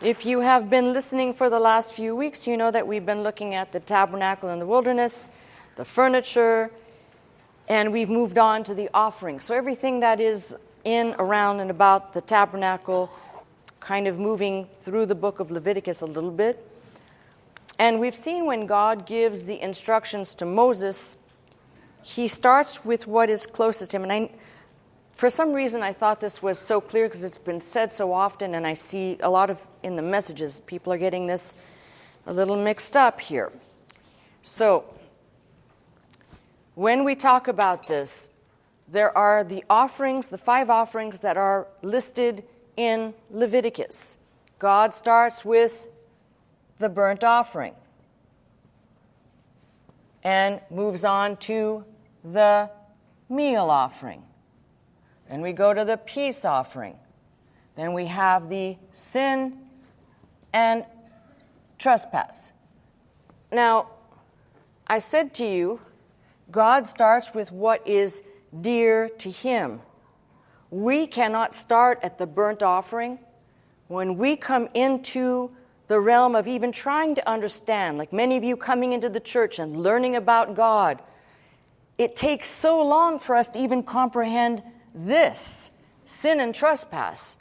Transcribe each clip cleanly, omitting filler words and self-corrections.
If you have been listening for the last few weeks, you know that we've been looking at the tabernacle in the wilderness, the furniture, and we've moved on to the offering. So everything that is in, around, and about the tabernacle, kind of moving through the book of Leviticus a little bit. And we've seen when God gives the instructions to Moses, he starts with what is closest to him. And for some reason, I thought this was so clear because it's been said so often, and I see a lot of in the messages, people are getting this a little mixed up here. So, when we talk about this, there are the offerings, the 5 offerings that are listed in Leviticus. God starts with the burnt offering and moves on to the meal offering. Then we go to the peace offering. Then we have the sin and trespass. Now, I said to you, God starts with what is dear to him. We cannot start at the burnt offering. When we come into the realm of even trying to understand, like many of you coming into the church and learning about God, it takes so long for us to even comprehend this, sin and trespass.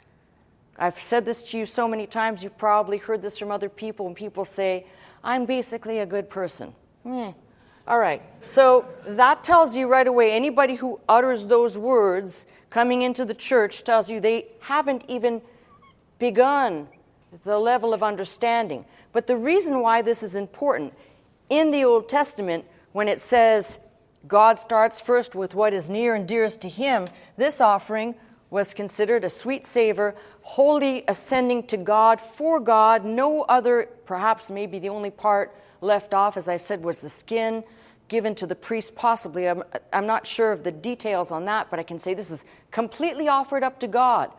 I've said this to you so many times, you've probably heard this from other people, when people say, I'm basically a good person. All right, so that tells you right away, anybody who utters those words coming into the church tells you they haven't even begun the level of understanding. But the reason why this is important, in the Old Testament, when it says God starts first with what is near and dearest to him, this offering was considered a sweet savor, wholly ascending to God, for God. No other, perhaps maybe the only part left off, as I said, was the skin given to the priest, possibly. I'm not sure of the details on that, but I can say this is completely offered up to God.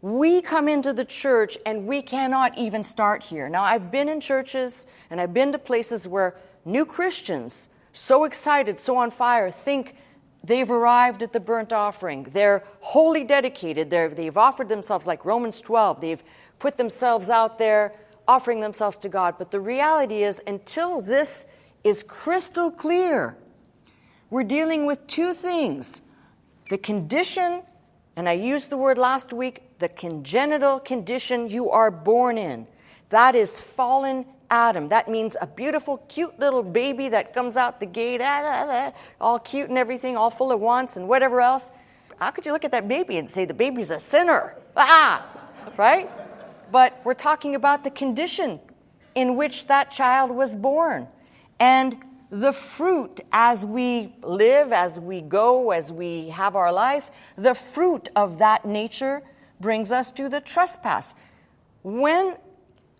We come into the church and we cannot even start here. Now, I've been in churches and I've been to places where new Christians, so excited, so on fire, think they've arrived at the burnt offering. They're wholly dedicated. They've offered themselves, like Romans 12. They've put themselves out there, offering themselves to God. But the reality is, until this is crystal clear, we're dealing with 2 things. The condition, and I used the word last week, the congenital condition you are born in. That is fallen Adam. That means a beautiful, cute little baby that comes out the gate, all cute and everything, all full of wants and whatever else. How could you look at that baby and say the baby's a sinner? Right? But we're talking about the condition in which that child was born. And the fruit, as we live, as we go, as we have our life, the fruit of that nature brings us to the trespass. When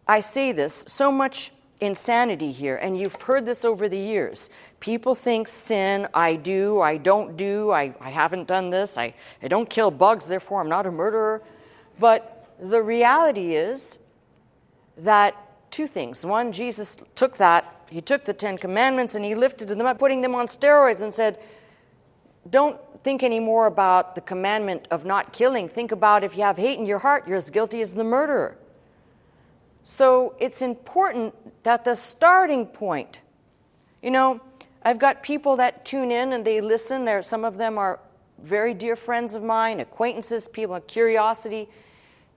I say this, so much insanity here, and you've heard this over the years. People think sin, I do, I don't do, I haven't done this, I don't kill bugs, therefore I'm not a murderer. But the reality is that 2 things. One, Jesus took that, he took the 10 commandments and he lifted them up, putting them on steroids and said, don't think anymore about the commandment of not killing. Think about if you have hate in your heart, you're as guilty as the murderer. So it's important that the starting point, I've got people that tune in and they listen. Some of them are very dear friends of mine, acquaintances, people of curiosity.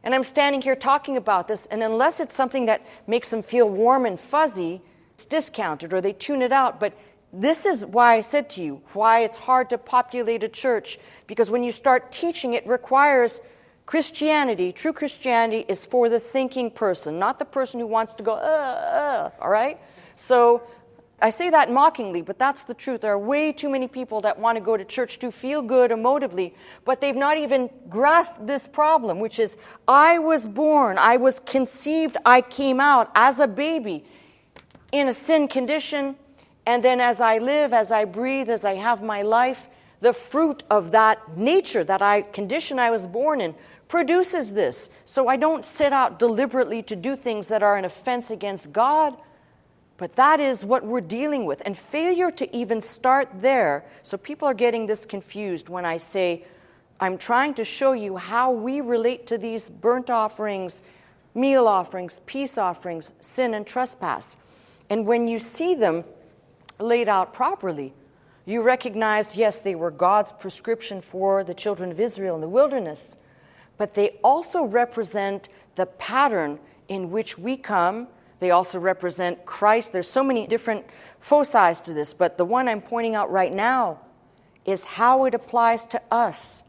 And I'm standing here talking about this, and unless it's something that makes them feel warm and fuzzy, it's discounted or they tune it out. But this is why I said to you, why it's hard to populate a church, because when you start teaching, it requires Christianity. True Christianity is for the thinking person, not the person who wants to go, all right? So I say that mockingly, but that's the truth. There are way too many people that want to go to church to feel good emotively, but they've not even grasped this problem, which is, I was born, I was conceived, I came out as a baby in a sin condition, and then as I live, as I breathe, as I have my life, the fruit of that nature, condition I was born in, produces this. So I don't set out deliberately to do things that are an offense against God, but that is what we're dealing with. And failure to even start there, so people are getting this confused when I say, I'm trying to show you how we relate to these burnt offerings, meal offerings, peace offerings, sin and trespass. And when you see them laid out properly, you recognize, yes, they were God's prescription for the children of Israel in the wilderness, but they also represent the pattern in which we come. They also represent Christ. There's so many different foci to this, but the one I'm pointing out right now is how it applies to us.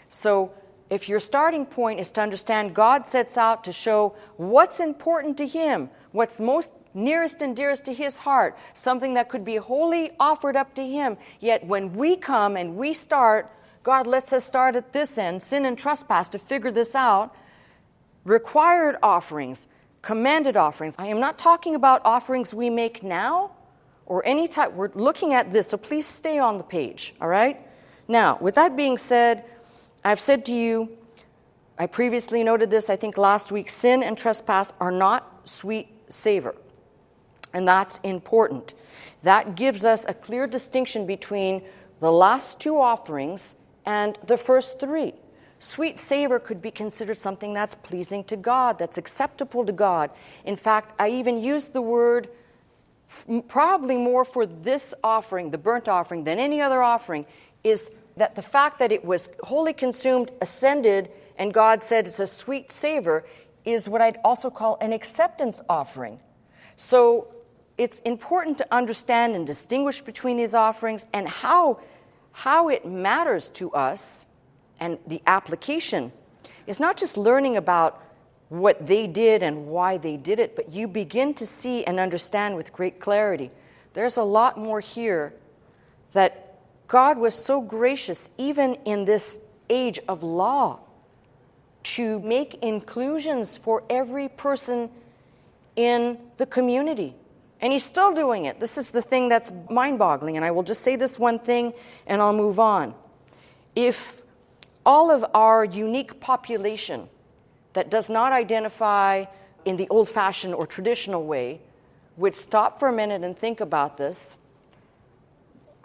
So if your starting point is to understand God sets out to show what's important to him, what's most nearest and dearest to his heart, something that could be wholly offered up to him, yet when we come and we start, God lets us start at this end, sin and trespass, to figure this out. Required offerings, commanded offerings. I am not talking about offerings we make now or any type. We're looking at this, so please stay on the page, all right? Now, with that being said, I've said to you, I previously noted this, I think last week, sin and trespass are not sweet savor. And that's important. That gives us a clear distinction between the last two offerings and the first three. Sweet savor could be considered something that's pleasing to God, that's acceptable to God. In fact, I even used the word probably more for this offering, the burnt offering, than any other offering, is that the fact that it was wholly consumed, ascended, and God said it's a sweet savor, is what I'd also call an acceptance offering. So it's important to understand and distinguish between these offerings and how it matters to us. And the application is not just learning about what they did and why they did it, but you begin to see and understand with great clarity. There's a lot more here that God was so gracious, even in this age of law, to make inclusions for every person in the community. And he's still doing it. This is the thing that's mind-boggling. And I will just say this one thing and I'll move on. If all of our unique population that does not identify in the old-fashioned or traditional way would stop for a minute and think about this,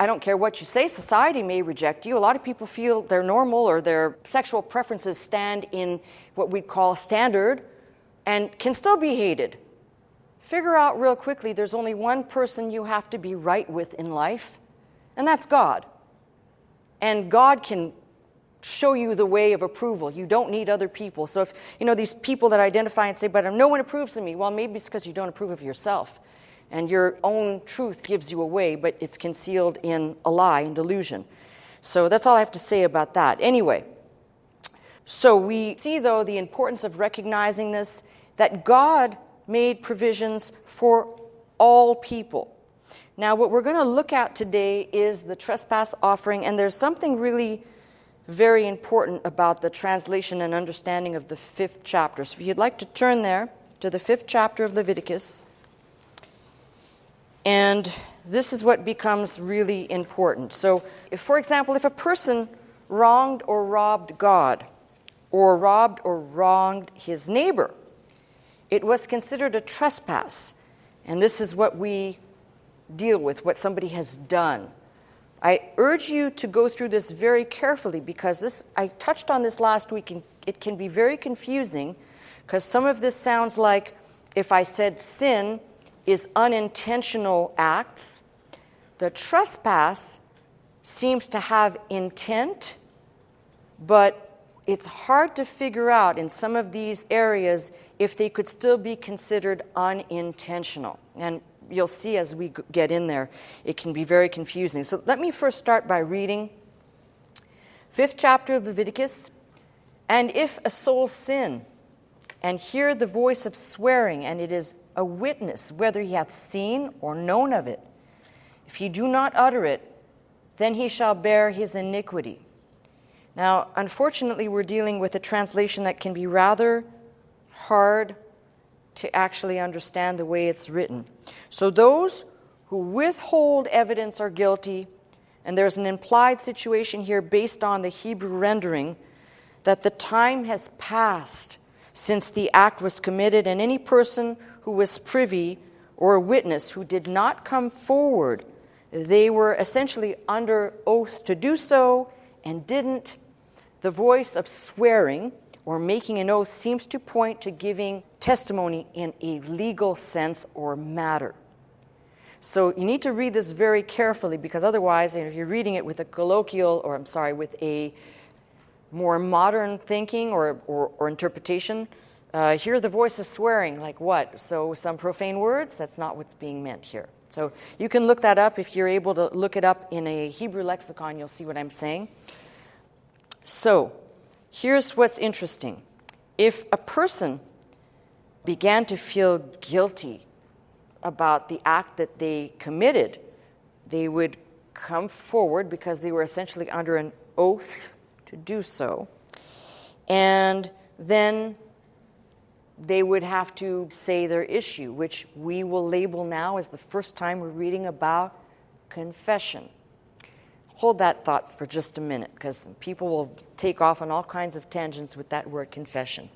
I don't care what you say, society may reject you. A lot of people feel they're normal or their sexual preferences stand in what we call standard and can still be hated. Figure out real quickly there's only one person you have to be right with in life, and that's God. And God can show you the way of approval. You don't need other people. So if, these people that identify and say, but no one approves of me, well, maybe it's because you don't approve of yourself. And your own truth gives you away, but it's concealed in a lie and delusion. So that's all I have to say about that. Anyway, so we see, though, the importance of recognizing this, that God made provisions for all people. Now, what we're going to look at today is the trespass offering, and there's something really very important about the translation and understanding of the 5th chapter. So if you'd like to turn there to the 5th chapter of Leviticus, and this is what becomes really important. So, for example, if a person wronged or robbed God, or robbed or wronged his neighbor, it was considered a trespass. And this is what we deal with, what somebody has done. I urge you to go through this very carefully because I touched on this last week, and it can be very confusing because some of this sounds like if I said sin is unintentional acts. The trespass seems to have intent, but it's hard to figure out in some of these areas if they could still be considered unintentional. And you'll see as we get in there, it can be very confusing. So let me first start by reading 5th chapter of Leviticus. And if a soul sin, and hear the voice of swearing, and it is a witness, whether he hath seen or known of it, if he do not utter it, then he shall bear his iniquity. Now, unfortunately, we're dealing with a translation that can be rather hard to actually understand the way it's written. So those who withhold evidence are guilty, and there's an implied situation here based on the Hebrew rendering that the time has passed since the act was committed, and any person who was privy or a witness who did not come forward, they were essentially under oath to do so and didn't. The voice of swearing or making an oath seems to point to giving testimony in a legal sense or matter. So you need to read this very carefully, because otherwise, if you're reading it with a with a more modern thinking or interpretation, here the voice is swearing, like what? So some profane words? That's not what's being meant here. So you can look that up. If you're able to look it up in a Hebrew lexicon, you'll see what I'm saying. So here's what's interesting. If a person began to feel guilty about the act that they committed, they would come forward because they were essentially under an oath to do so. And then they would have to say their issue, which we will label now as the first time we're reading about confession. Hold that thought for just a minute, because people will take off on all kinds of tangents with that word confession.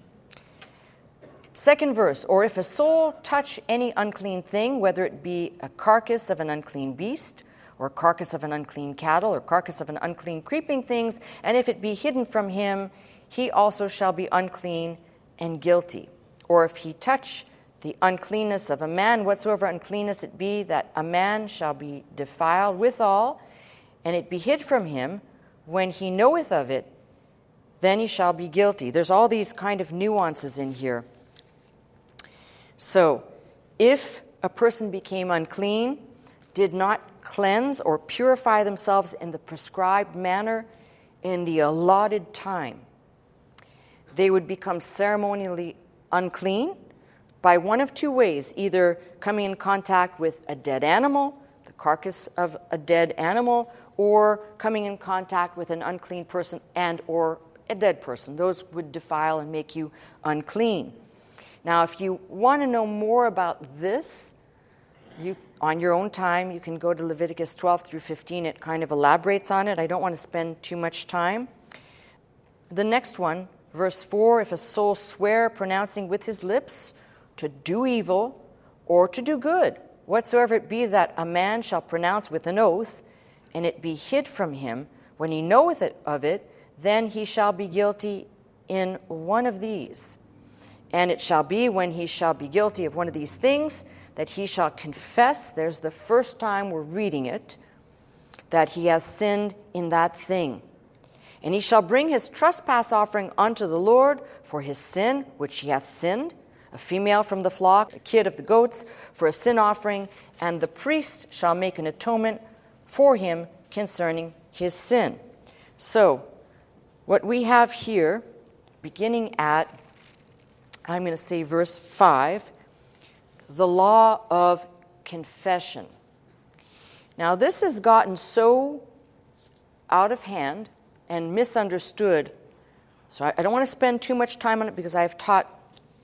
Second verse, or if a soul touch any unclean thing, whether it be a carcass of an unclean beast, or carcass of an unclean cattle, or carcass of an unclean creeping things, and if it be hidden from him, he also shall be unclean and guilty. Or if he touch the uncleanness of a man, whatsoever uncleanness it be, that a man shall be defiled withal, and it be hid from him, when he knoweth of it, then he shall be guilty. There's all these kind of nuances in here. So, if a person became unclean, did not cleanse or purify themselves in the prescribed manner in the allotted time, they would become ceremonially unclean by one of two ways, either coming in contact with a dead animal, the carcass of a dead animal, or coming in contact with an unclean person and or a dead person. Those would defile and make you unclean. Now, if you want to know more about this, on your own time, you can go to Leviticus 12 through 15. It kind of elaborates on it. I don't want to spend too much time. The next one, verse 4, if a soul swear, pronouncing with his lips to do evil or to do good, whatsoever it be that a man shall pronounce with an oath, and it be hid from him, when he knoweth of it, then he shall be guilty in one of these. And it shall be, when he shall be guilty of one of these things, that he shall confess, there's the first time we're reading it, that he hath sinned in that thing. And he shall bring his trespass offering unto the Lord for his sin, which he hath sinned, a female from the flock, a kid of the goats, for a sin offering, and the priest shall make an atonement for him concerning his sin. So, what we have here, beginning at, I'm going to say verse 5, the law of confession. Now, this has gotten so out of hand and misunderstood, so I don't want to spend too much time on it because I've taught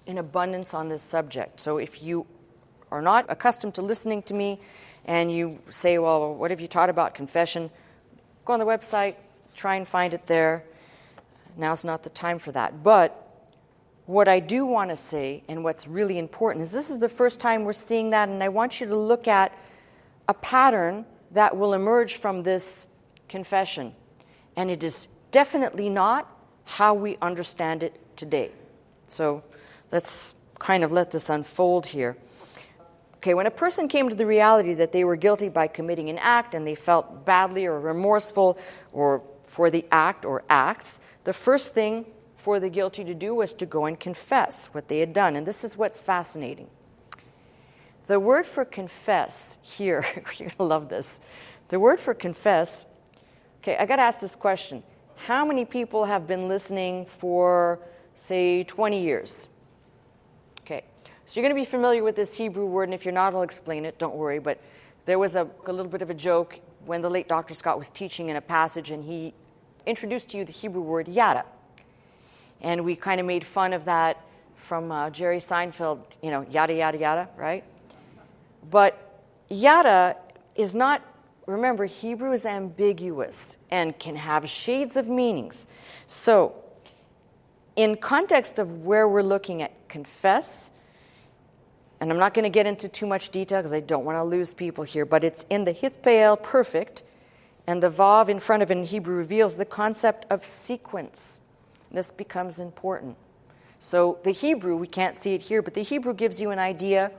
in abundance on this subject. So if you are not accustomed to listening to me and you say, well, what have you taught about confession? Go on the website, try and find it there. Now's not the time for that. But what I do want to say, and what's really important, is this is the first time we're seeing that, and I want you to look at a pattern that will emerge from this confession. And it is definitely not how we understand it today. So let's kind of let this unfold here. Okay, when a person came to the reality that they were guilty by committing an act and they felt badly or remorseful or for the act or acts, the first thing for the guilty to do was to go and confess what they had done. And this is what's fascinating. The word for confess here, you're going to love this. The word for confess, okay, I got to ask this question. How many people have been listening for, say, 20 years? Okay, so you're going to be familiar with this Hebrew word, and if you're not, I'll explain it, don't worry. But there was a little bit of a joke when the late Dr. Scott was teaching in a passage, and he introduced to you the Hebrew word yada. And we kind of made fun of that from Jerry Seinfeld, yada, yada, yada, right? But yada is not, remember, Hebrew is ambiguous and can have shades of meanings. So, in context of where we're looking at confess, and I'm not going to get into too much detail because I don't want to lose people here, but it's in the Hithpael perfect, and the vav in front of it in Hebrew reveals the concept of sequence. This becomes important. So the Hebrew, we can't see it here, but the Hebrew gives you an idea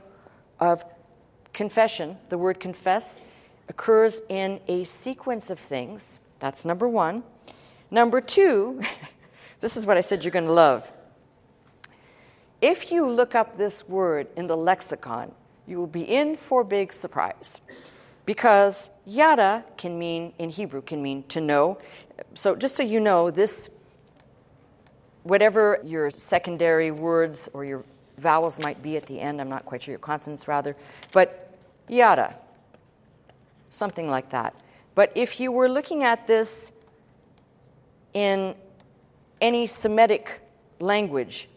of confession. The word confess occurs in a sequence of things. That's number one. Number two, this is what I said you're going to love. If you look up this word in the lexicon, you will be in for a big surprise. Because yada can mean, in Hebrew, can mean to know. So just so you know, this, whatever your secondary words or your vowels might be at the end, I'm not quite sure, your consonants rather, but yada, something like that. But if you were looking at this in any Semitic language,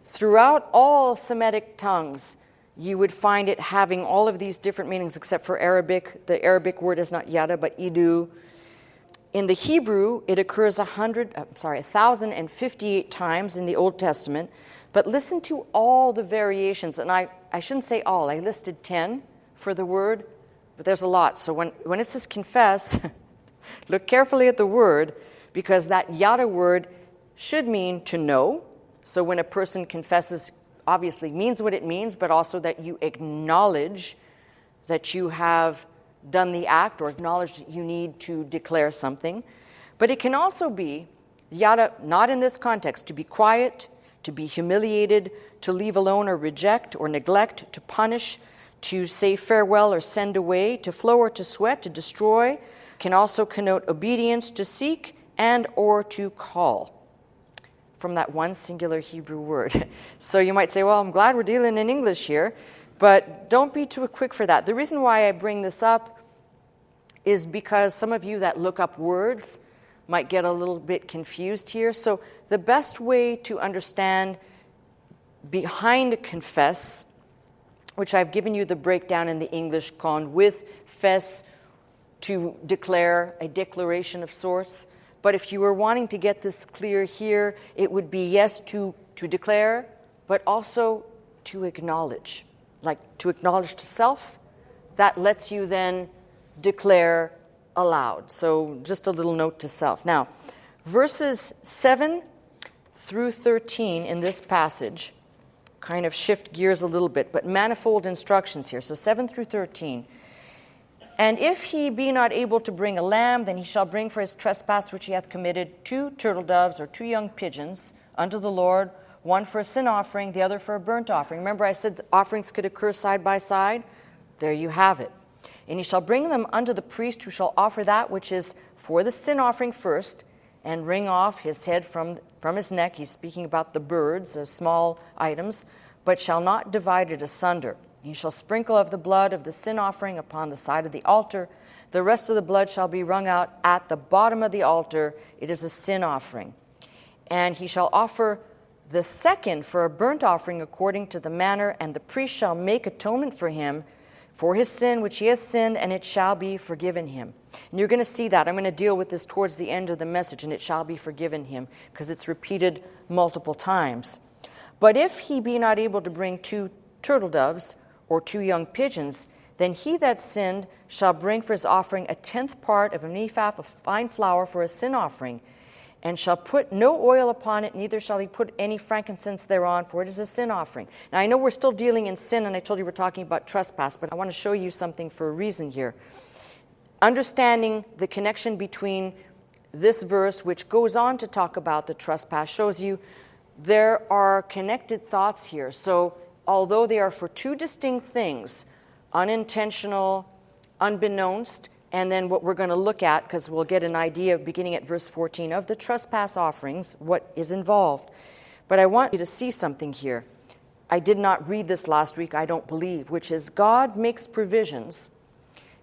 throughout all Semitic tongues, you would find it having all of these different meanings except for Arabic. The Arabic word is not yada, but idu. In the Hebrew, it occurs 1,058 times in the Old Testament. But listen to all the variations. And I shouldn't say all. I listed 10 for the word, but there's a lot. So when it says confess, look carefully at the word, because that yada word should mean to know. So when a person confesses, obviously means what it means, but also that you acknowledge that you have done the act or acknowledge that you need to declare something. But it can also be, yada, not in this context, to be quiet, to be humiliated, to leave alone or reject or neglect, to punish, to say farewell or send away, to flow or to sweat, to destroy. Can also connote obedience, to seek, and or to call, from that one singular Hebrew word. So you might say, well, I'm glad we're dealing in English here, but don't be too quick for that. The reason why I bring this up is because some of you that look up words might get a little bit confused here. So the best way to understand behind confess, which I've given you the breakdown in the English con with fess, to declare, a declaration of sorts. But if you were wanting to get this clear here, it would be yes to declare, but also to acknowledge. Like to acknowledge to self, that lets you then declare aloud. So just a little note to self. Now, verses 7 through 13 in this passage kind of shift gears a little bit, but manifold instructions here. So 7 through 13. And if he be not able to bring a lamb, then he shall bring for his trespass which he hath committed 2 turtle doves or 2 young pigeons unto the Lord, one for a sin offering, the other for a burnt offering. Remember I said the offerings could occur side by side? There you have it. And he shall bring them unto the priest, who shall offer that which is for the sin offering first, and wring off his head from his neck. He's speaking about the birds, small items, but shall not divide it asunder. He shall sprinkle of the blood of the sin offering upon the side of the altar. The rest of the blood shall be wrung out at the bottom of the altar. It is a sin offering. And he shall offer the second for a burnt offering according to the manner, and the priest shall make atonement for him for his sin which he hath sinned, and it shall be forgiven him. And you're going to see that. I'm going to deal with this towards the end of the message, and it shall be forgiven him, because it's repeated multiple times. But if he be not able to bring 2 turtle doves or 2 young pigeons, then he that sinned shall bring for his offering a 10th part of an ephah of fine flour for a sin offering, and shall put no oil upon it, neither shall he put any frankincense thereon, for it is a sin offering. Now, I know we're still dealing in sin, and I told you we're talking about trespass, but I want to show you something for a reason here. Understanding the connection between this verse, which goes on to talk about the trespass, shows you there are connected thoughts here. So although they are for 2 distinct things, unintentional, unbeknownst, and then what we're going to look at, because we'll get an idea beginning at verse 14 of the trespass offerings, what is involved. But I want you to see something here. I did not read this last week, I don't believe, which is God makes provisions,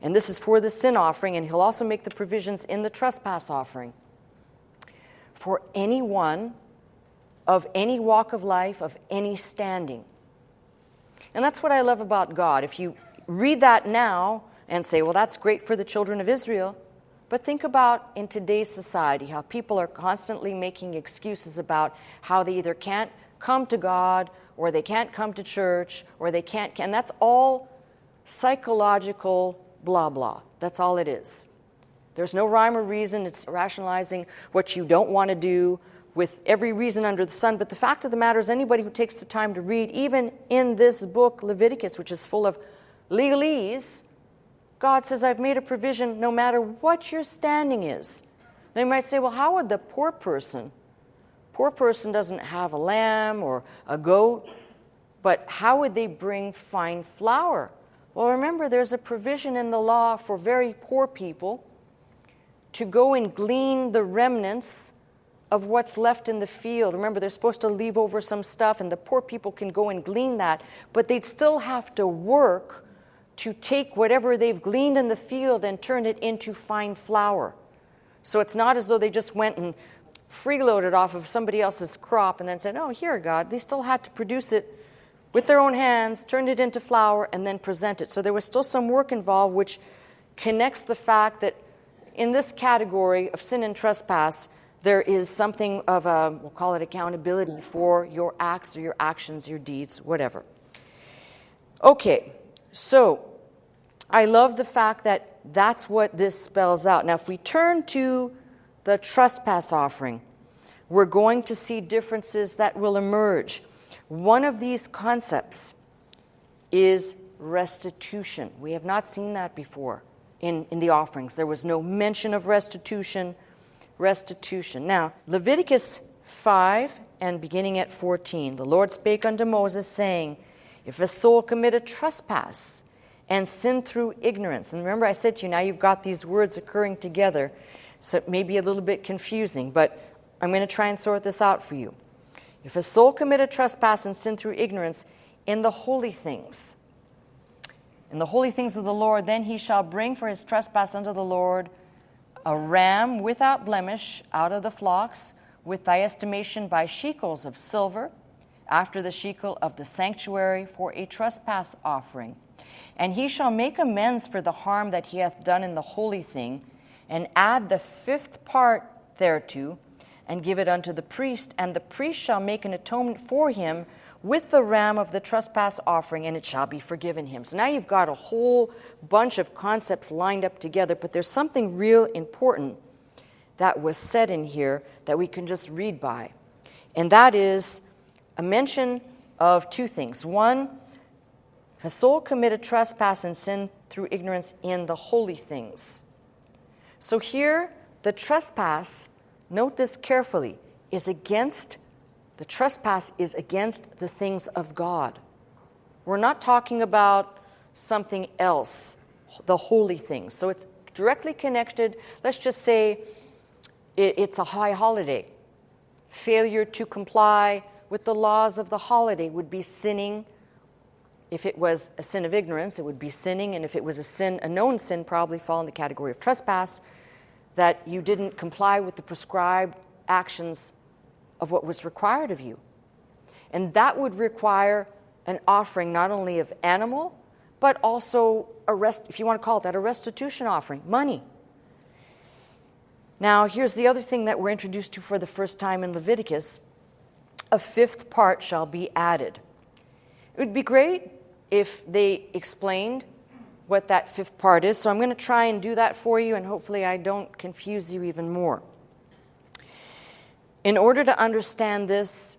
and this is for the sin offering, and he'll also make the provisions in the trespass offering for anyone of any walk of life, of any standing. And that's what I love about God. If you read that now and say, well, that's great for the children of Israel, but think about in today's society how people are constantly making excuses about how they either can't come to God, or they can't come to church, or they can't, and that's all psychological blah blah. That's all it is. There's no rhyme or reason. It's rationalizing what you don't want to do, with every reason under the sun. But the fact of the matter is, anybody who takes the time to read, even in this book, Leviticus, which is full of legalese, God says, I've made a provision no matter what your standing is. Now you might say, well, how would the poor person doesn't have a lamb or a goat, but how would they bring fine flour? Well, remember, there's a provision in the law for very poor people to go and glean the remnants of what's left in the field. Remember, they're supposed to leave over some stuff, and the poor people can go and glean that, but they'd still have to work to take whatever they've gleaned in the field and turn it into fine flour. So it's not as though they just went and freeloaded off of somebody else's crop and then said, oh, here, God. They still had to produce it with their own hands, turn it into flour, and then present it. So there was still some work involved, which connects the fact that in this category of sin and trespass, there is something of a, we'll call it accountability for your acts or your actions, your deeds, whatever. Okay, so I love the fact that that's what this spells out. Now, if we turn to the trespass offering, we're going to see differences that will emerge. One of these concepts is restitution. We have not seen that before in the offerings. There was no mention of restitution. Now, Leviticus 5 and beginning at 14, the Lord spake unto Moses, saying, if a soul commit a trespass and sin through ignorance, and remember I said to you, now you've got these words occurring together, so it may be a little bit confusing, but I'm going to try and sort this out for you. If a soul commit a trespass and sin through ignorance in the holy things of the Lord, then he shall bring for his trespass unto the Lord a ram without blemish out of the flocks, with thy estimation by shekels of silver, after the shekel of the sanctuary, for a trespass offering. And he shall make amends for the harm that he hath done in the holy thing, and add the 5th part thereto, and give it unto the priest, and the priest shall make an atonement for him with the ram of the trespass offering, and it shall be forgiven him. So now you've got a whole bunch of concepts lined up together, but there's something real important that was said in here that we can just read by. And that is a mention of 2 things. One, if a soul commit a trespass and sin through ignorance in the holy things. So here, the trespass, note this carefully, the trespass is against the things of God. We're not talking about something else, the holy things. So it's directly connected. Let's just say it's a high holiday. Failure to comply with the laws of the holiday would be sinning. If it was a sin of ignorance, it would be sinning. And if it was a known sin, probably fall in the category of trespass, that you didn't comply with the prescribed actions of what was required of you. And that would require an offering not only of animal, but also, if you want to call it that, a restitution offering, money. Now, here's the other thing that we're introduced to for the first time in Leviticus. A 5th part shall be added. It would be great if they explained what that 5th part is, so I'm going to try and do that for you, and hopefully I don't confuse you even more. In order to understand this,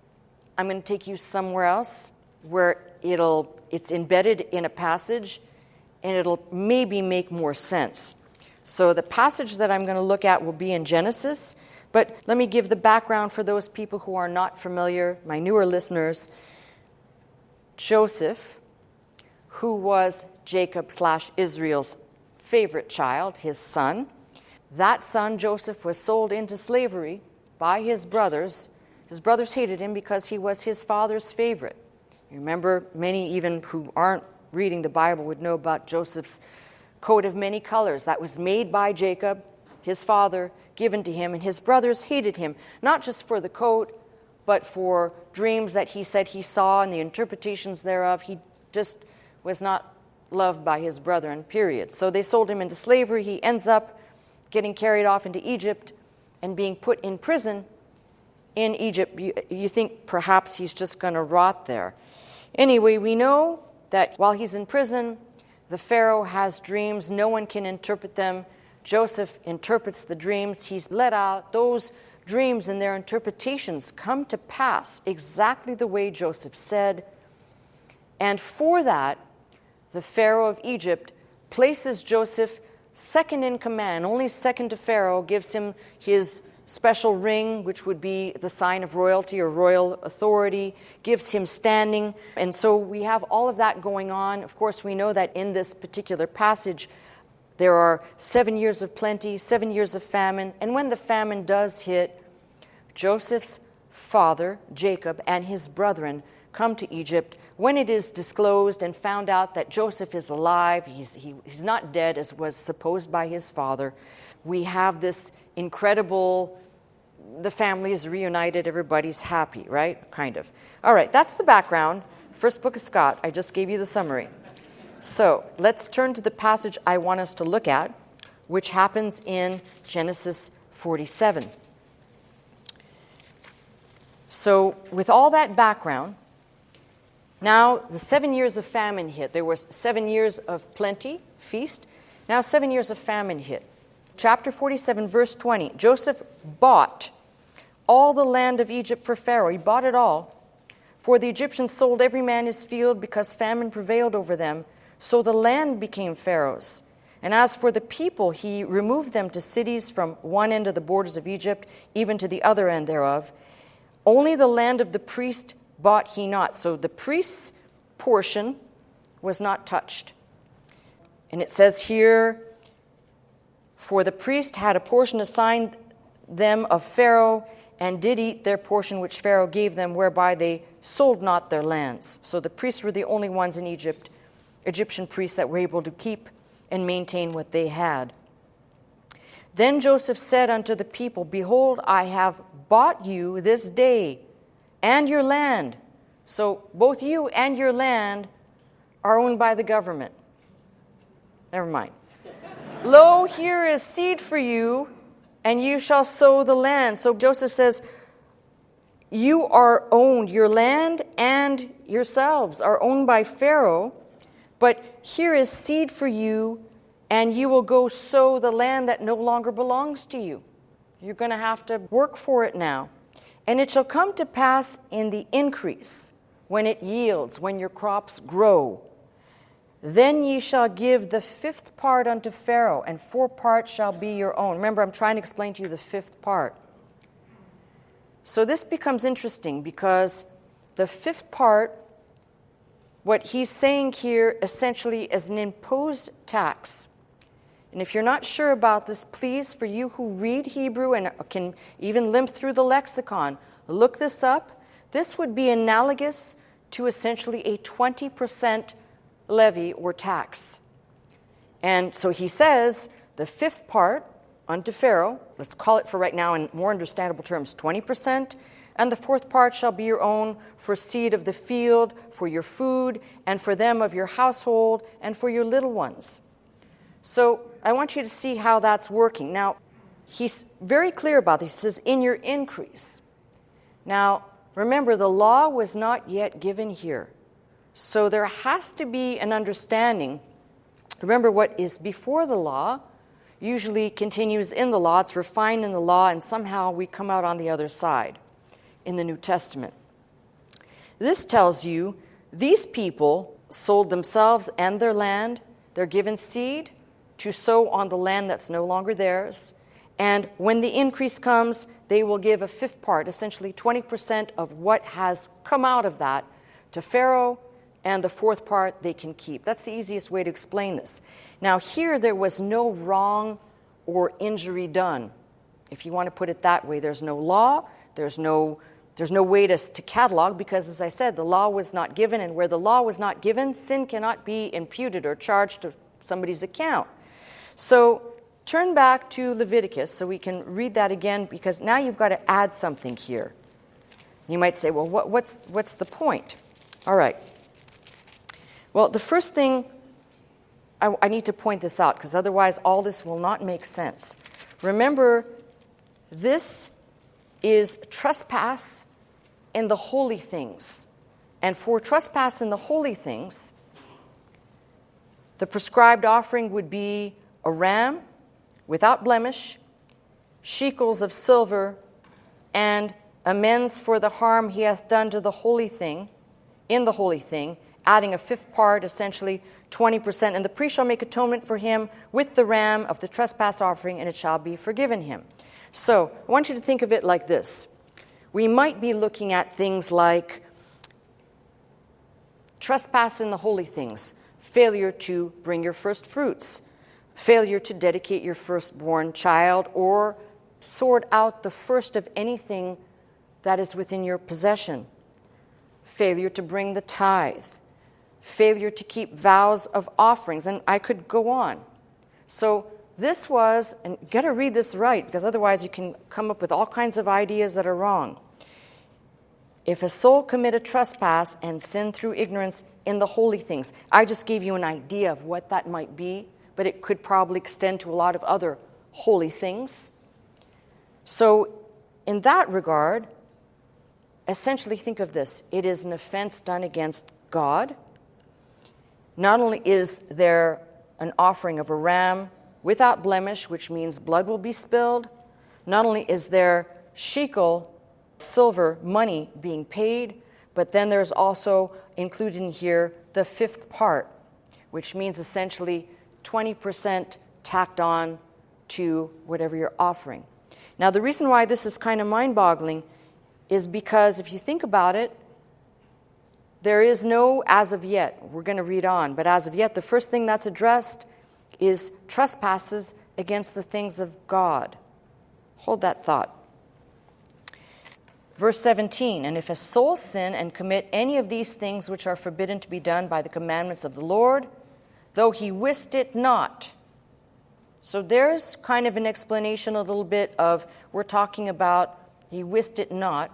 I'm going to take you somewhere else where it's embedded in a passage, and it'll maybe make more sense. So the passage that I'm going to look at will be in Genesis, but let me give the background for those people who are not familiar, my newer listeners. Joseph, who was Jacob/Israel's favorite child, his son, that son, Joseph, was sold into slavery by his brothers. His brothers hated him because he was his father's favorite. You remember, many even who aren't reading the Bible would know about Joseph's coat of many colors that was made by Jacob, his father, given to him, and his brothers hated him, not just for the coat, but for dreams that he said he saw and the interpretations thereof. He just was not loved by his brethren, period. So they sold him into slavery. He ends up getting carried off into Egypt and being put in prison in Egypt. You think perhaps he's just going to rot there. Anyway, we know that while he's in prison, the Pharaoh has dreams. No one can interpret them. Joseph interprets the dreams. He's let out. Those dreams and their interpretations come to pass exactly the way Joseph said. And for that, the Pharaoh of Egypt places Joseph second in command, only second to Pharaoh, gives him his special ring, which would be the sign of royalty or royal authority, gives him standing. And so we have all of that going on. Of course, we know that in this particular passage, there are 7 years of plenty, 7 years of famine. And when the famine does hit, Joseph's father, Jacob, and his brethren come to Egypt. When it is disclosed and found out that Joseph is alive, he's not dead as was supposed by his father, we have this incredible, the family is reunited, everybody's happy, right? Kind of. All right, that's the background. First book of Scott, I just gave you the summary. So let's turn to the passage I want us to look at, which happens in Genesis 47. So with all that background, now the 7 years of famine hit. There was 7 years of plenty, feast. Now 7 years of famine hit. Chapter 47, verse 20. Joseph bought all the land of Egypt for Pharaoh. He bought it all. For the Egyptians sold every man his field because famine prevailed over them. So the land became Pharaoh's. And as for the people, he removed them to cities from one end of the borders of Egypt, even to the other end thereof. Only the land of the priest bought he not. So the priest's portion was not touched. And it says here, for the priest had a portion assigned them of Pharaoh, and did eat their portion which Pharaoh gave them, whereby they sold not their lands. So the priests were the only ones in Egypt, Egyptian priests, that were able to keep and maintain what they had. Then Joseph said unto the people, behold, I have bought you this day and your land. So both you and your land are owned by the government. Never mind. Lo, here is seed for you, and you shall sow the land. So Joseph says, you are owned, your land and yourselves are owned by Pharaoh, but here is seed for you, and you will go sow the land that no longer belongs to you. You're going to have to work for it now. And it shall come to pass in the increase, when it yields, when your crops grow, then ye shall give the 5th part unto Pharaoh, and 4 parts shall be your own. Remember, I'm trying to explain to you the 5th part. So this becomes interesting because the 5th part, what he's saying here essentially is an imposed tax. And if you're not sure about this, please, for you who read Hebrew and can even limp through the lexicon, look this up. This would be analogous to essentially a 20% levy or tax. And so he says the 5th part unto Pharaoh, let's call it for right now in more understandable terms, 20%, and the 4th part shall be your own for seed of the field, for your food, and for them of your household, and for your little ones. So I want you to see how that's working. Now, he's very clear about this. He says, in your increase. Now, remember, the law was not yet given here. So there has to be an understanding. Remember, what is before the law usually continues in the law. It's refined in the law, and somehow we come out on the other side in the New Testament. This tells you these people sold themselves and their land. They're given seed to sow on the land that's no longer theirs. And when the increase comes, they will give a 5th part, essentially 20% of what has come out of that, to Pharaoh, and the 4th part they can keep. That's the easiest way to explain this. Now here there was no wrong or injury done. If you want to put it that way, there's no law, there's no way to catalog, because as I said, the law was not given, and where the law was not given, sin cannot be imputed or charged to somebody's account. So turn back to Leviticus so we can read that again, because now you've got to add something here. You might say, well, what's the point? All right. Well, the first thing, I need to point this out, because otherwise all this will not make sense. Remember, this is trespass in the holy things. And for trespass in the holy things, the prescribed offering would be a ram without blemish, shekels of silver, and amends for the harm he hath done to the holy thing, in the holy thing, adding a fifth part, essentially 20%, and the priest shall make atonement for him with the ram of the trespass offering, and it shall be forgiven him. So I want you to think of it like this. We might be looking at things like trespass in the holy things, failure to bring your first fruits, failure to dedicate your firstborn child, or sort out the first of anything that is within your possession, failure to bring the tithe, failure to keep vows of offerings, and I could go on. So this was, and you got to read this right, because otherwise you can come up with all kinds of ideas that are wrong. If a soul commit a trespass and sin through ignorance in the holy things, I just gave you an idea of what that might be, but it could probably extend to a lot of other holy things. So in that regard, essentially think of this. It is an offense done against God. Not only is there an offering of a ram without blemish, which means blood will be spilled, not only is there shekel, silver money being paid, but then there's also included in here the fifth part, which means essentially 20% tacked on to whatever you're offering. Now, the reason why this is kind of mind-boggling is because if you think about it, there is no as of yet. We're going to read on, but as of yet, the first thing that's addressed is trespasses against the things of God. Hold that thought. Verse 17, and if a soul sin and commit any of these things which are forbidden to be done by the commandments of the Lord, though he wist it not. So there's kind of an explanation a little bit of, we're talking about he wist it not,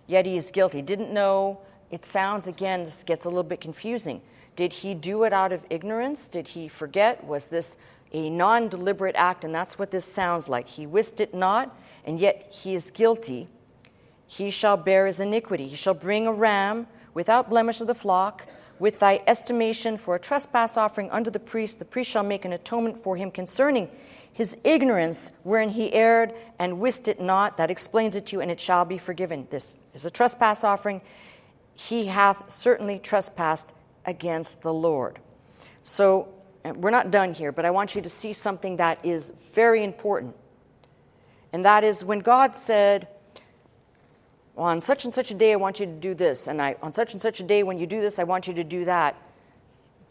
yet he is guilty. Didn't know. It sounds, again, this gets a little bit confusing. Did he do it out of ignorance? Did he forget? Was this a non-deliberate act? And that's what this sounds like. He wist it not, and yet he is guilty. He shall bear his iniquity. He shall bring a ram without blemish of the flock, with thy estimation for a trespass offering unto the priest. The priest shall make an atonement for him concerning his ignorance, wherein he erred and wist it not. That explains it to you, and it shall be forgiven. This is a trespass offering. He hath certainly trespassed against the Lord. So we're not done here, but I want you to see something that is very important. And that is when God said, on such and such a day, I want you to do this. And on such and such a day, when you do this, I want you to do that.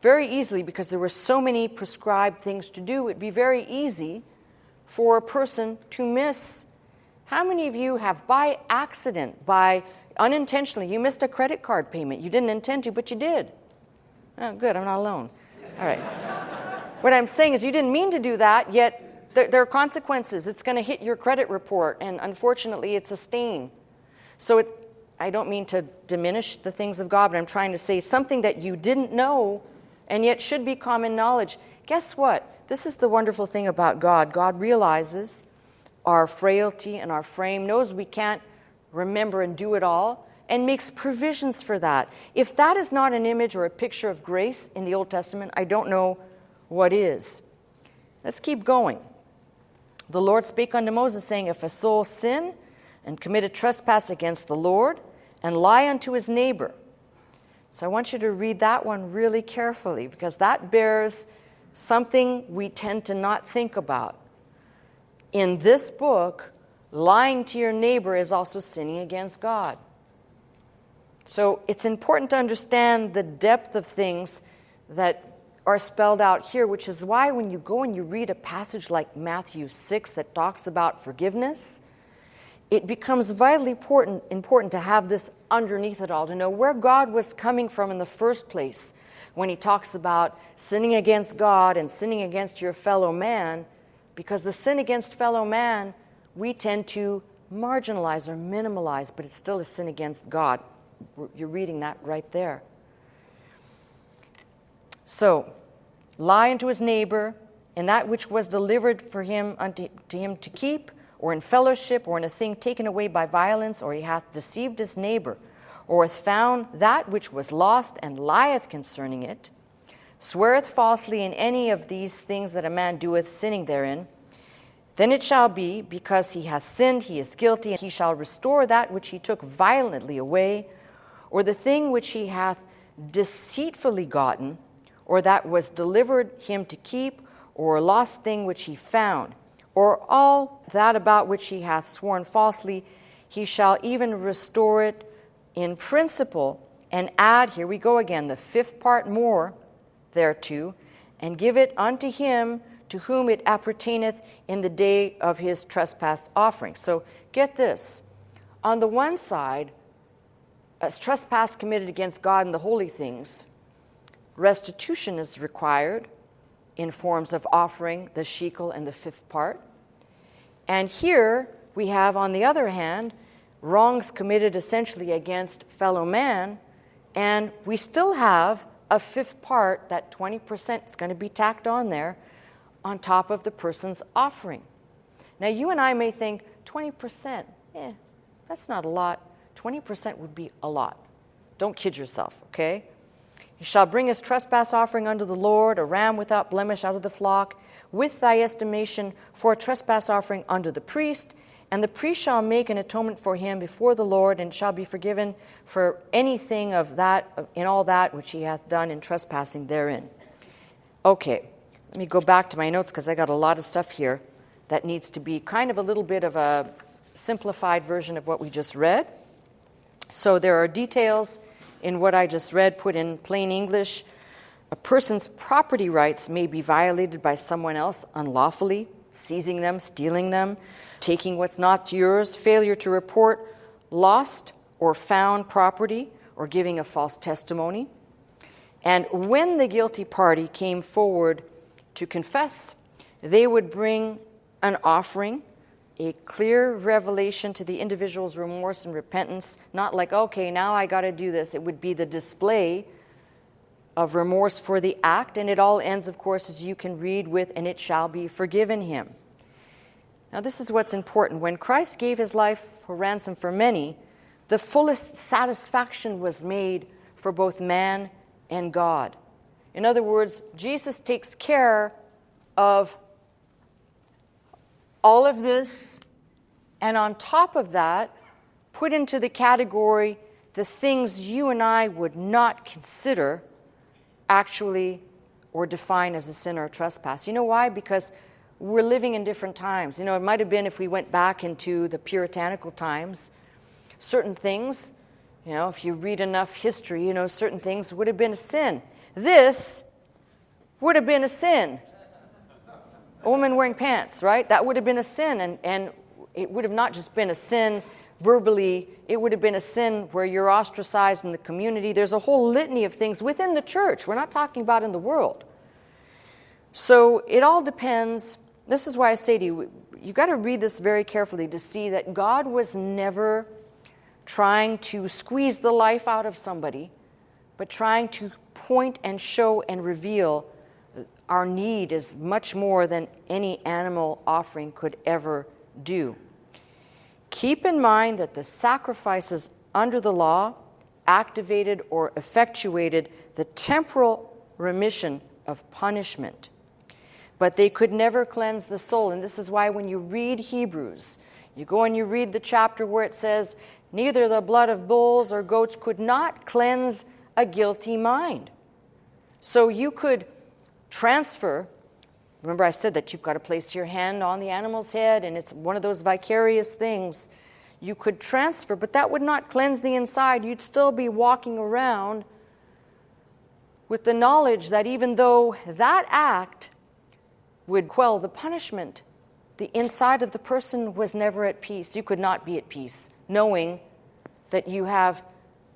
Very easily, because there were so many prescribed things to do, it'd be very easy for a person to miss. How many of you have, by accident, by unintentionally, you missed a credit card payment? You didn't intend to, but you did. Oh, good, I'm not alone. All right. What I'm saying is you didn't mean to do that, yet there are consequences. It's going to hit your credit report, and unfortunately, it's a stain. So I don't mean to diminish the things of God, but I'm trying to say something that you didn't know and yet should be common knowledge. Guess what? This is the wonderful thing about God. God realizes our frailty and our frame, knows we can't remember and do it all, and makes provisions for that. If that is not an image or a picture of grace in the Old Testament, I don't know what is. Let's keep going. The Lord spake unto Moses, saying, if a soul sin and commit a trespass against the Lord, and lie unto his neighbor. So I want you to read that one really carefully, because that bears something we tend to not think about. In this book, lying to your neighbor is also sinning against God. So it's important to understand the depth of things that are spelled out here, which is why when you go and you read a passage like Matthew 6 that talks about forgiveness, it becomes vitally important to have this underneath it all, to know where God was coming from in the first place when he talks about sinning against God and sinning against your fellow man, because the sin against fellow man we tend to marginalize or minimalize, but it's still a sin against God. You're reading that right there. So, lie unto his neighbor, and that which was delivered for him unto him to keep, or in fellowship, or in a thing taken away by violence, or he hath deceived his neighbor, or hath found that which was lost, and lieth concerning it, sweareth falsely in any of these things that a man doeth, sinning therein, Then it shall be, because he hath sinned, he is guilty, and he shall restore that which he took violently away, or the thing which he hath deceitfully gotten, or that was delivered him to keep, or a lost thing which he found, or all that about which he hath sworn falsely, he shall even restore it in principle, and add, here we go again, the fifth part more thereto, and give it unto him to whom it appertaineth in the day of his trespass offering. So get this. On the one side, as trespass committed against God and the holy things, restitution is required in forms of offering the shekel and the fifth part. And here we have, on the other hand, wrongs committed essentially against fellow man, and we still have a fifth part, that 20% is going to be tacked on there, on top of the person's offering. Now, you and I may think 20%, that's not a lot. 20% would be a lot. Don't kid yourself, okay? He shall bring his trespass offering unto the Lord, a ram without blemish out of the flock, with thy estimation for a trespass offering unto the priest, and the priest shall make an atonement for him before the Lord, and shall be forgiven for anything of that, in all that which he hath done in trespassing therein. Okay, let me go back to my notes, because I got a lot of stuff here that needs to be kind of a little bit of a simplified version of what we just read. So there are details in what I just read, put in plain English. A person's property rights may be violated by someone else unlawfully, seizing them, stealing them, taking what's not yours, failure to report lost or found property, or giving a false testimony. And when the guilty party came forward to confess, they would bring an offering, a clear revelation to the individual's remorse and repentance, not like, okay, now I got to do this. It would be the display of remorse for the act, and it all ends, of course, as you can read with, and it shall be forgiven him. Now, this is what's important. When Christ gave his life for ransom for many, the fullest satisfaction was made for both man and God. In other words, Jesus takes care of all of this, and on top of that, put into the category the things you and I would not consider actually or define as a sin or a trespass. You know why? Because we're living in different times. You know, it might have been if we went back into the puritanical times, certain things, you know, if you read enough history, you know, certain things would have been a sin. This would have been a sin. A woman wearing pants, right? That would have been a sin, and it would have not just been a sin verbally, it would have been a sin where you're ostracized in the community. There's a whole litany of things within the church. We're not talking about in the world. So it all depends. This is why I say to you, you got to read this very carefully to see that God was never trying to squeeze the life out of somebody, but trying to point and show and reveal our need is much more than any animal offering could ever do. Keep in mind that the sacrifices under the law activated or effectuated the temporal remission of punishment, but they could never cleanse the soul. And this is why when you read Hebrews, you go and you read the chapter where it says, neither the blood of bulls or goats could not cleanse a guilty mind. So you could transfer. Remember I said that you've got to place your hand on the animal's head, and it's one of those vicarious things. You could transfer, but that would not cleanse the inside. You'd still be walking around with the knowledge that even though that act would quell the punishment, the inside of the person was never at peace. You could not be at peace, knowing that you have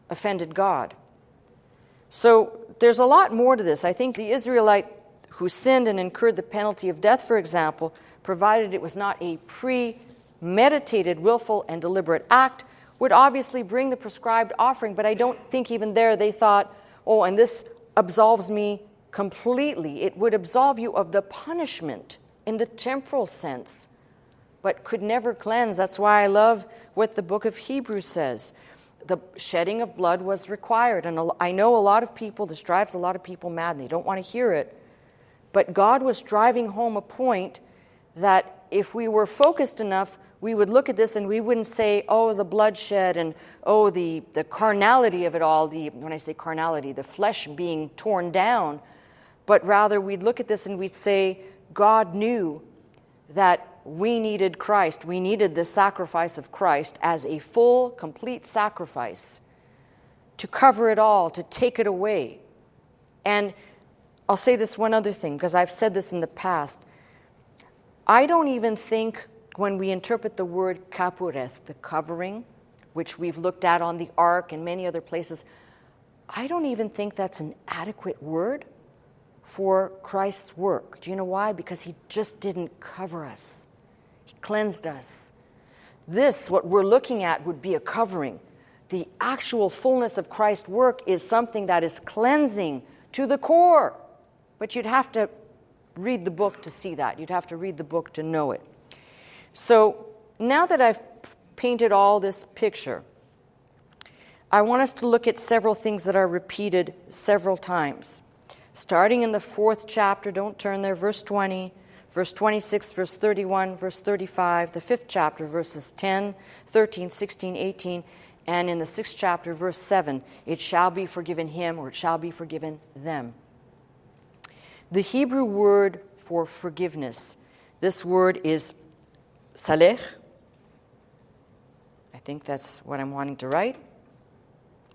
offended God. So there's a lot more to this. I think the Israelite who sinned and incurred the penalty of death, for example, provided it was not a premeditated, willful, and deliberate act, would obviously bring the prescribed offering. But I don't think even there they thought, oh, and this absolves me completely. It would absolve you of the punishment in the temporal sense, but could never cleanse. That's why I love what the book of Hebrews says. The shedding of blood was required. And I know a lot of people, this drives a lot of people mad, and they don't want to hear it. But God was driving home a point that if we were focused enough, we would look at this and we wouldn't say, oh, the bloodshed and, oh, the carnality of it all, when I say carnality, the flesh being torn down, but rather we'd look at this and we'd say, God knew that we needed Christ. We needed the sacrifice of Christ as a full, complete sacrifice to cover it all, to take it away. And I'll say this one other thing, because I've said this in the past. I don't even think when we interpret the word kapureth, the covering, which we've looked at on the ark and many other places, I don't even think that's an adequate word for Christ's work. Do you know why? Because he just didn't cover us. He cleansed us. This, what we're looking at, would be a covering. The actual fullness of Christ's work is something that is cleansing to the core. But you'd have to read the book to see that. You'd have to read the book to know it. So now that I've painted all this picture, I want us to look at several things that are repeated several times. Starting in the 4th chapter, don't turn there, verse 20, verse 26, verse 31, verse 35, the 5th chapter, verses 10, 13, 16, 18, and in the 6th chapter, verse 7, it shall be forgiven him or it shall be forgiven them. The Hebrew word for forgiveness, this word is saleh. I think that's what I'm wanting to write.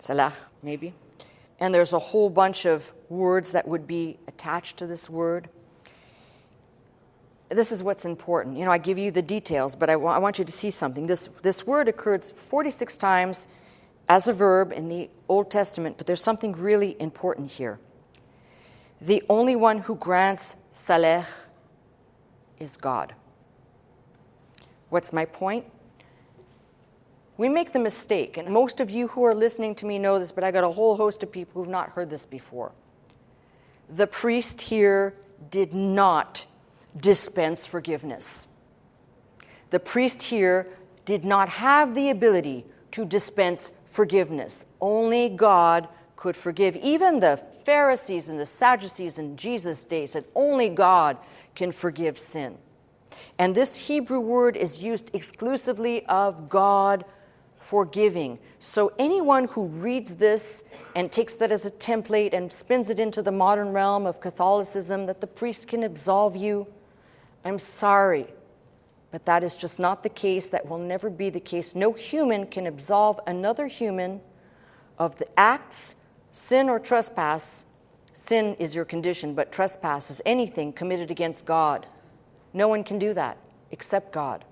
Salah, maybe. And there's a whole bunch of words that would be attached to this word. This is what's important. You know, I give you the details, but I want you to see something. This word occurs 46 times as a verb in the Old Testament, but there's something really important here. The only one who grants saleh is God. What's my point? We make the mistake, and most of you who are listening to me know this, but I got a whole host of people who've not heard this before. The priest here did not dispense forgiveness. The priest here did not have the ability to dispense forgiveness. Only God could forgive. Even the Pharisees and the Sadducees in Jesus' day said only God can forgive sin. And this Hebrew word is used exclusively of God forgiving. So anyone who reads this and takes that as a template and spins it into the modern realm of Catholicism, that the priest can absolve you, I'm sorry, but that is just not the case. That will never be the case. No human can absolve another human of the acts, sin or trespass. Sin is your condition, but trespass is anything committed against God. No one can do that except God.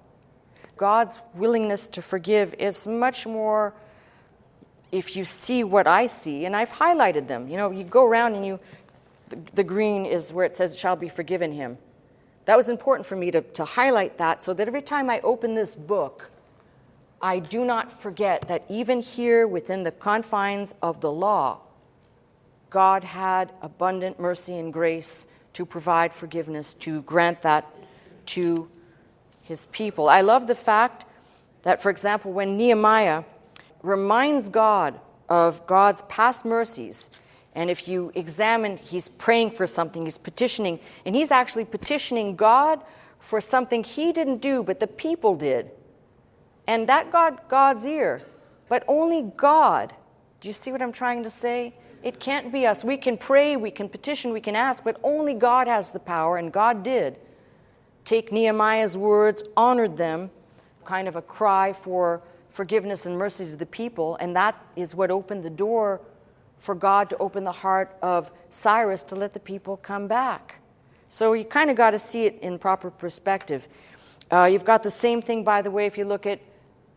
God's willingness to forgive is much more, if you see what I see, and I've highlighted them. You know, you go around and the green is where it says, shall be forgiven him. That was important for me to highlight that so that every time I open this book, I do not forget that even here within the confines of the law, God had abundant mercy and grace to provide forgiveness, to grant that to his people. I love the fact that, for example, when Nehemiah reminds God of God's past mercies, and if you examine, he's praying for something, he's petitioning, and he's actually petitioning God for something he didn't do, but the people did. And that got God's ear, but only God. Do you see what I'm trying to say? It can't be us. We can pray, we can petition, we can ask, but only God has the power, and God did take Nehemiah's words, honored them, kind of a cry for forgiveness and mercy to the people, and that is what opened the door for God to open the heart of Cyrus to let the people come back. So you kind of got to see it in proper perspective. You've got the same thing, by the way, if you look at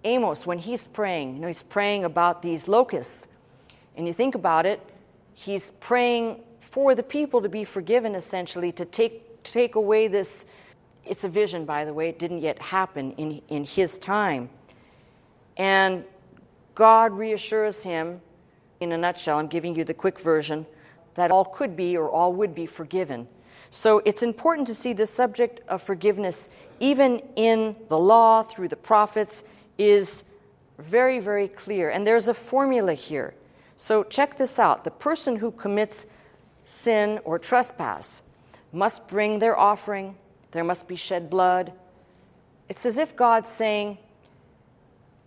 Amos when he's praying. You know, he's praying about these locusts. And you think about it, he's praying for the people to be forgiven, essentially, to take away this. It's a vision, by the way. It didn't yet happen in his time. And God reassures him, in a nutshell, I'm giving you the quick version, that all could be or all would be forgiven. So it's important to see the subject of forgiveness, even in the law, through the prophets, is very, very clear. And there's a formula here. So check this out. The person who commits sin or trespass must bring their offering. There must be shed blood. It's as if God's saying,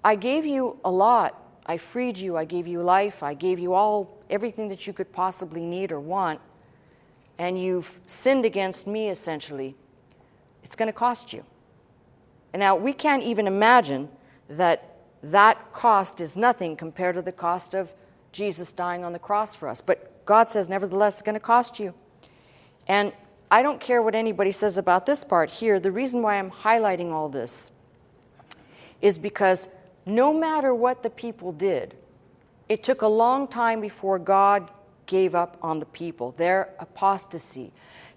I gave you a lot. I freed you. I gave you life. I gave you everything that you could possibly need or want. And you've sinned against me, essentially. It's going to cost you. And now, we can't even imagine that cost is nothing compared to the cost of Jesus dying on the cross for us. But God says, nevertheless, it's going to cost you. And I don't care what anybody says about this part here. The reason why I'm highlighting all this is because no matter what the people did, it took a long time before God gave up on the people. Their apostasy,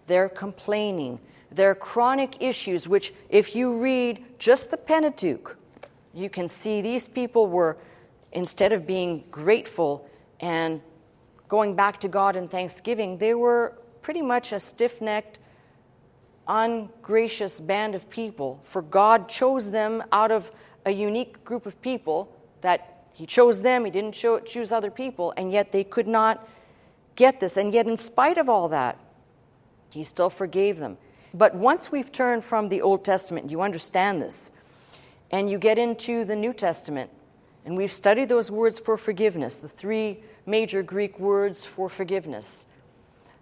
their complaining, their chronic issues, which if you read just the Pentateuch, you can see these people were, instead of being grateful and going back to God in thanksgiving, they were pretty much a stiff-necked, ungracious band of people. For God chose them out of a unique group of people, that he chose them, he didn't choose other people, and yet they could not get this. And yet in spite of all that, he still forgave them. But once we've turned from the Old Testament, you understand this, and you get into the New Testament, and we've studied those words for forgiveness, the three major Greek words for forgiveness,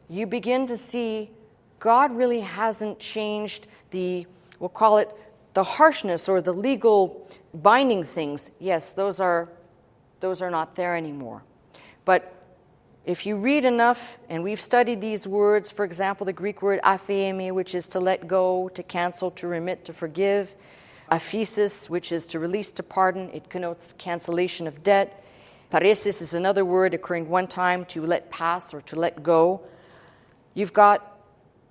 you begin to see God really hasn't changed we'll call it the harshness or the legal binding things. Yes, those are not there anymore. But if you read enough, and we've studied these words, for example, the Greek word aphiemi, which is to let go, to cancel, to remit, to forgive. Aphesis, which is to release, to pardon. It connotes cancellation of debt. Paresis is another word occurring one time, to let pass or to let go. You've got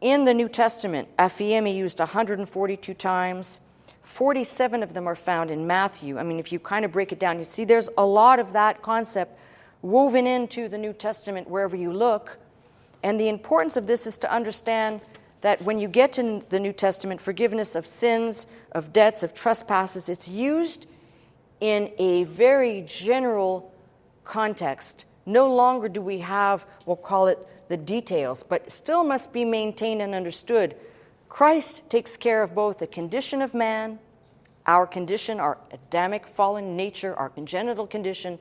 in the New Testament, aphiemi used 142 times. 47 of them are found in Matthew. I mean, if you kind of break it down, you see there's a lot of that concept woven into the New Testament wherever you look. And the importance of this is to understand that when you get to the New Testament, forgiveness of sins, of debts, of trespasses, it's used in a very general context. No longer do we have, we'll call it the details, but still must be maintained and understood. Christ takes care of both the condition of man, our condition, our Adamic fallen nature, our congenital condition,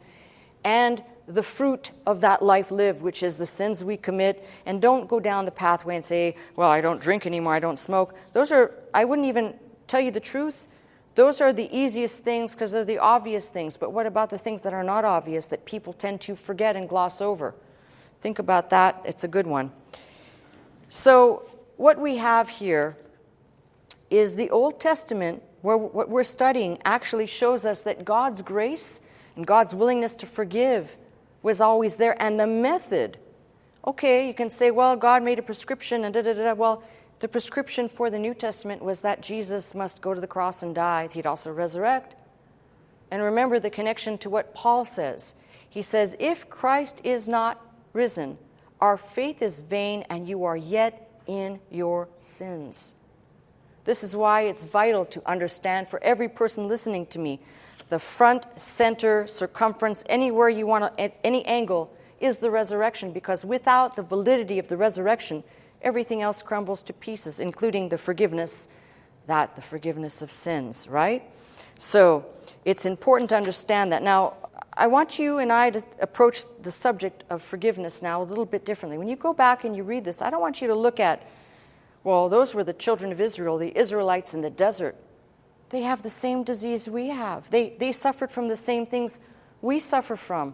and the fruit of that life lived, which is the sins we commit. And don't go down the pathway and say, well, I don't drink anymore, I don't smoke. I wouldn't even tell you the truth. Those are the easiest things because they're the obvious things. But what about the things that are not obvious that people tend to forget and gloss over? Think about that. It's a good one. So what we have here is the Old Testament, where what we're studying actually shows us that God's grace and God's willingness to forgive was always there. And the method, okay, you can say, well, God made a prescription and da-da-da-da. Well, the prescription for the New Testament was that Jesus must go to the cross and die. He'd also resurrect. And remember the connection to what Paul says. He says, if Christ is not risen, our faith is vain and you are yet in your sins. This is why it's vital to understand for every person listening to me, the front, center, circumference, anywhere you want to, at any angle, is the resurrection, because without the validity of the resurrection, everything else crumbles to pieces, including the forgiveness of sins, right? So it's important to understand that. Now, I want you and I to approach the subject of forgiveness now a little bit differently. When you go back and you read this, I don't want you to look at, well, those were the children of Israel, the Israelites in the desert. They have the same disease we have. They suffered from the same things we suffer from.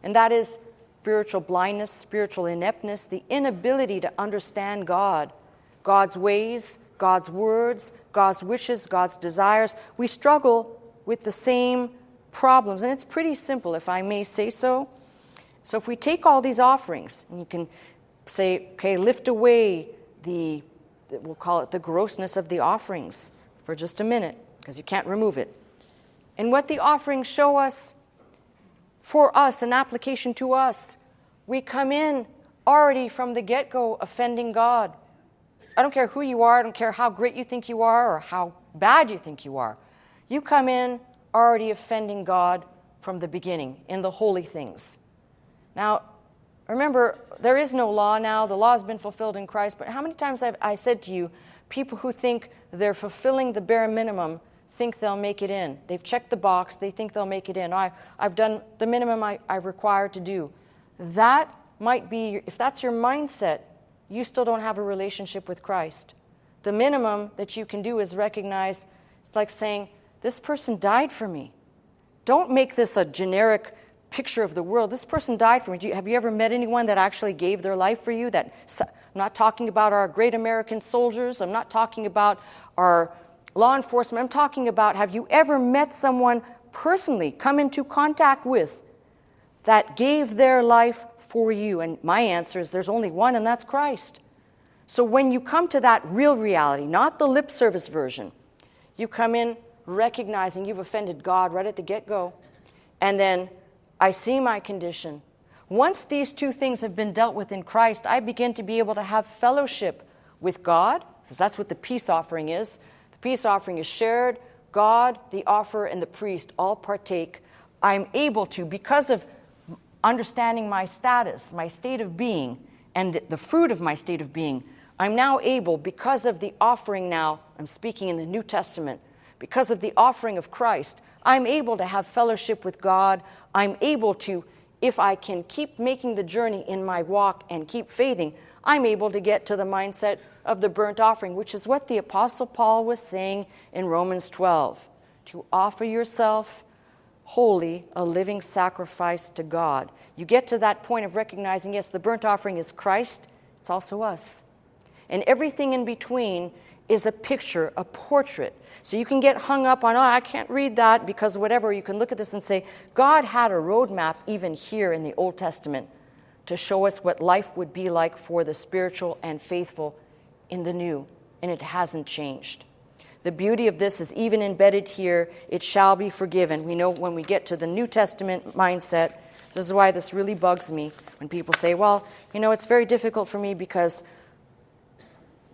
And that is spiritual blindness, spiritual ineptness, the inability to understand God, God's ways, God's words, God's wishes, God's desires. We struggle with the same problems. And it's pretty simple, if I may say so. So if we take all these offerings, and you can say, okay, lift away we'll call it the grossness of the offerings for just a minute, because you can't remove it. And what the offerings show us, for us, an application to us, we come in already from the get-go offending God. I don't care who you are, I don't care how great you think you are or how bad you think you are. You come in already offending God from the beginning in the holy things. Now, remember, there is no law now. The law has been fulfilled in Christ. But how many times have I said to you, people who think they're fulfilling the bare minimum think they'll make it in. They've checked the box. They think they'll make it in. I've done the minimum I've required to do. That might be, if that's your mindset, you still don't have a relationship with Christ. The minimum that you can do is recognize, it's like saying, this person died for me. Don't make this a generic picture of the world. This person died for me. Have you ever met anyone that actually gave their life for you? I'm not talking about our great American soldiers. I'm not talking about our law enforcement. I'm talking about, have you ever met someone personally, come into contact with, that gave their life for you? And my answer is there's only one, and that's Christ. So when you come to that real reality, not the lip service version, you come in recognizing you've offended God right at the get-go, and then I see my condition. Once these two things have been dealt with in Christ, I begin to be able to have fellowship with God, because that's what the peace offering is. The peace offering is shared. God, the offerer, and the priest all partake. I'm able to, because of understanding my status, my state of being, and the fruit of my state of being, I'm now able, because of the offering now, I'm speaking in the New Testament, because of the offering of Christ, I'm able to have fellowship with God. I'm able to, if I can keep making the journey in my walk and keep faithing, I'm able to get to the mindset of the burnt offering, which is what the Apostle Paul was saying in Romans 12, to offer yourself holy, a living sacrifice to God. You get to that point of recognizing, yes, the burnt offering is Christ, it's also us. And everything in between is a picture, a portrait. So you can get hung up on, I can't read that because whatever. You can look at this and say, God had a roadmap even here in the Old Testament to show us what life would be like for the spiritual and faithful in the new, and it hasn't changed. The beauty of this is even embedded here, it shall be forgiven. We know when we get to the New Testament mindset, this is why this really bugs me when people say, well, it's very difficult for me because,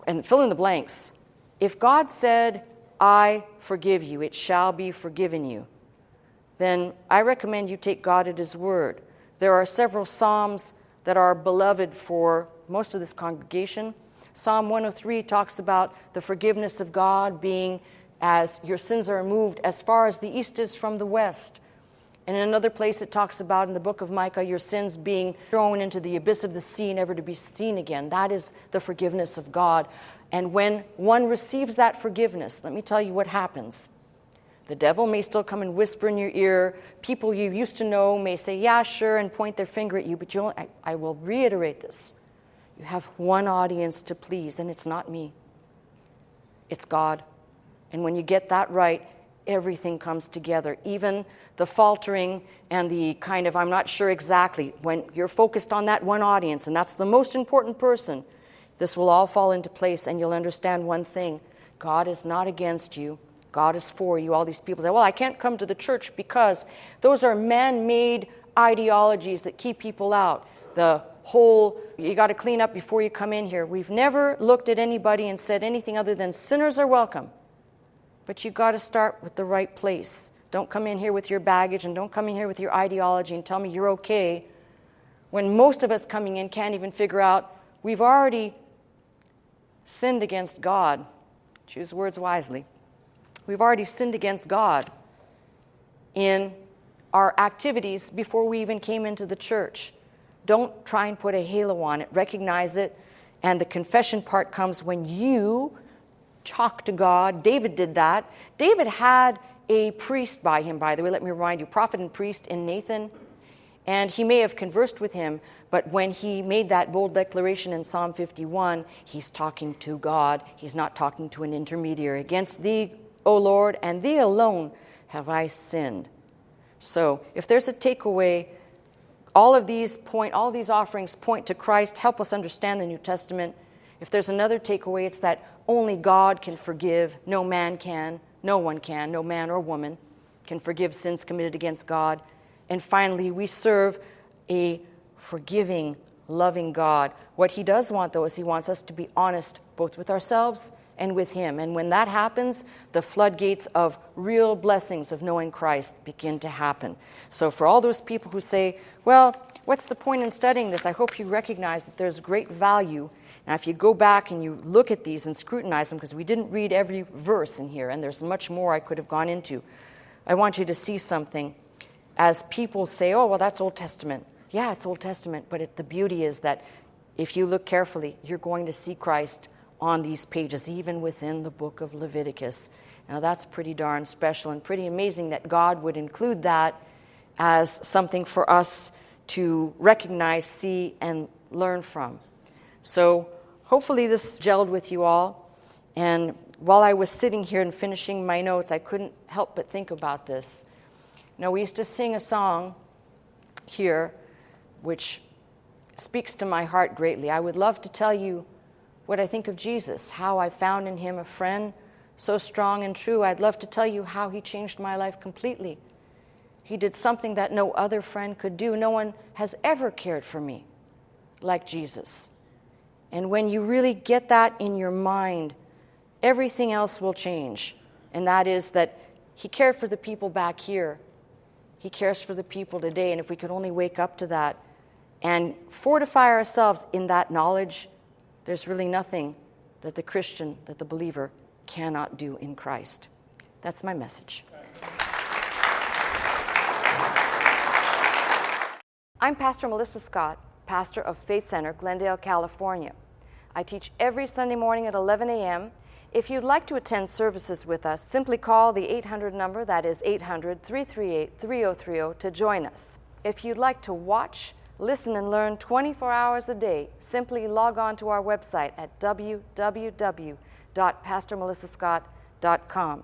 and fill in the blanks. If God said, I forgive you, it shall be forgiven you, then I recommend you take God at His word. There are several Psalms that are beloved for most of this congregation. Psalm 103 talks about the forgiveness of God being as your sins are removed as far as the east is from the west. And in another place it talks about in the book of Micah, your sins being thrown into the abyss of the sea, never to be seen again. That is the forgiveness of God. And when one receives that forgiveness, let me tell you what happens. The devil may still come and whisper in your ear. People you used to know may say, yeah, sure, and point their finger at you. But I will reiterate this. You have one audience to please, and it's not me. It's God. And when you get that right, everything comes together. Even the faltering and the kind of, I'm not sure exactly, when you're focused on that one audience, and that's the most important person, this will all fall into place, and you'll understand one thing. God is not against you. God is for you. All these people say, well, I can't come to the church because those are man-made ideologies that keep people out. The whole, you got to clean up before you come in here. We've never looked at anybody and said anything other than sinners are welcome. But you got to start with the right place. Don't come in here with your baggage, and don't come in here with your ideology and tell me you're okay, when most of us coming in can't even figure out we've already sinned against God. Choose words wisely. We've already sinned against God in our activities before we even came into the church. Don't try and put a halo on it. Recognize it. And the confession part comes when you talk to God. David did that. David had a priest by him, by the way. Let me remind you, prophet and priest in Nathan. And he may have conversed with him, but when he made that bold declaration in Psalm 51, he's talking to God. He's not talking to an intermediary. Against thee, O Lord, and thee alone have I sinned. So if there's a takeaway, all of these offerings point to Christ, help us understand the New Testament. If there's another takeaway, it's that only God can forgive. No man can. No one can. No man or woman can forgive sins committed against God. And finally, we serve a forgiving, loving God. What He does want, though, is He wants us to be honest both with ourselves and with Him. And when that happens, the floodgates of real blessings of knowing Christ begin to happen. So for all those people who say, well, what's the point in studying this? I hope you recognize that there's great value. Now, if you go back and you look at these and scrutinize them, because we didn't read every verse in here, and there's much more I could have gone into, I want you to see something. As people say, oh, well, that's Old Testament. Yeah, it's Old Testament, but the beauty is that if you look carefully, you're going to see Christ on these pages, even within the book of Leviticus. Now, that's pretty darn special and pretty amazing that God would include that as something for us to recognize, see, and learn from. So hopefully this gelled with you all. And while I was sitting here and finishing my notes, I couldn't help but think about this. Now, we used to sing a song here which speaks to my heart greatly. I would love to tell you what I think of Jesus, how I found in him a friend so strong and true. I'd love to tell you how he changed my life completely. He did something that no other friend could do. No one has ever cared for me like Jesus. And when you really get that in your mind, everything else will change. And that is that he cared for the people back here. He cares for the people today. And if we could only wake up to that and fortify ourselves in that knowledge, there's really nothing that the Christian, that the believer cannot do in Christ. That's my message. I'm Pastor Melissa Scott, pastor of Faith Center, Glendale, California. I teach every Sunday morning at 11 a.m. If you'd like to attend services with us, simply call the 800 number, that is 800-338-3030, to join us. If you'd like to watch, listen, and learn 24 hours a day, simply log on to our website at www.pastormelissascott.com.